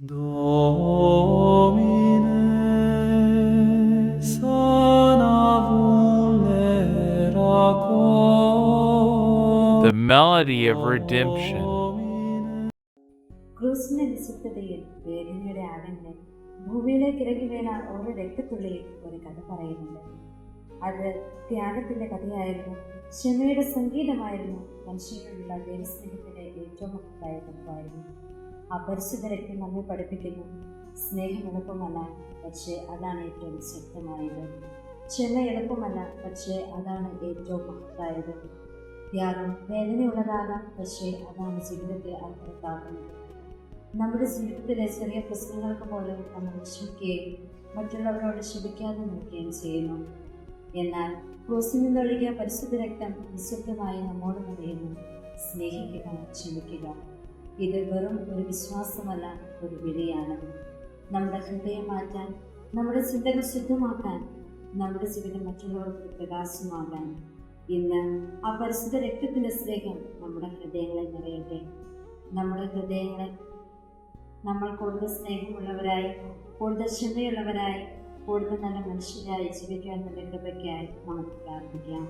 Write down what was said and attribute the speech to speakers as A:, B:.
A: Domine, sana vulnera quo. The melody of redemption.
B: ക്രൂസിന്റെ നിശബ്ദതയിൽ വേദനയുടെ ആഴങ്ങളിൽ ഭൂമിയിലേക്ക് ഇറങ്ങി വീണ ഓരോ രക്തത്തുള്ളിയിൽ ഒരു കഥ പറയുന്നുണ്ട്. അത് ത്യാഗത്തിന്റെ കഥയായിരുന്നു, ക്ഷമയുടെ സംഗീതമായിരുന്നു, മനുഷ്യരോടുള്ള ദൈവസ്നേഹത്തിന്റെ ഏറ്റവും മഹത്തായ കഥയായിരുന്നു. ആ പരിശുദ്ധ രക്തം നമ്മെ പഠിപ്പിക്കുന്നു, സ്നേഹം എളുപ്പമല്ല, പക്ഷേ അതാണ് ഏറ്റവും ശക്തമായത്. ക്ഷമ എളുപ്പമല്ല, പക്ഷേ അതാണ് ഏറ്റവും മഹത്തായത്. ത്യാഗം വേദനയുള്ളതാകാം, പക്ഷേ അതാണ് ജീവിതത്തെ അർത്ഥവത്താക്കുന്നത്. നമ്മുടെ ജീവിതത്തിലെ ചെറിയ പ്രശ്നങ്ങൾക്ക് പോലും നമ്മൾ ക്ഷമിക്കുകയും മറ്റുള്ളവരോട് ക്ഷമിക്കാതെ നോക്കുകയും ചെയ്യുന്നു. എന്നാൽ ക്രൂസിൽ നിന്നൊഴുകിയ പരിശുദ്ധ രക്തം നിശബ്ദമായി നമ്മോട് പറയുന്നു, സ്നേഹിക്കുക, ക്ഷമിക്കുക. ഇത് വെറും ഒരു വിശ്വാസമല്ല, ഒരു വിളിയാണ്. നമ്മുടെ ഹൃദയം മാറ്റാൻ, നമ്മുടെ ചിന്തകൾ ശുദ്ധമാക്കാൻ, നമ്മുടെ ജീവിതം മറ്റുള്ളവർക്ക് പ്രകാശമാകാൻ. ഇന്ന് ആ പരിശുദ്ധ രക്തത്തിൻ്റെ സ്നേഹം നമ്മുടെ ഹൃദയങ്ങളെ നിറയട്ടെ. നമ്മുടെ ഹൃദയങ്ങളെ നമ്മൾ കൂടുതൽ സ്നേഹമുള്ളവരായി, കൂടുതൽ ക്ഷമയുള്ളവരായി, കൂടുതൽ നല്ല മനുഷ്യരായി ജീവിക്കാൻ തന്നെ കൃപയ്ക്കായി നമുക്ക് പ്രാർത്ഥിക്കാം.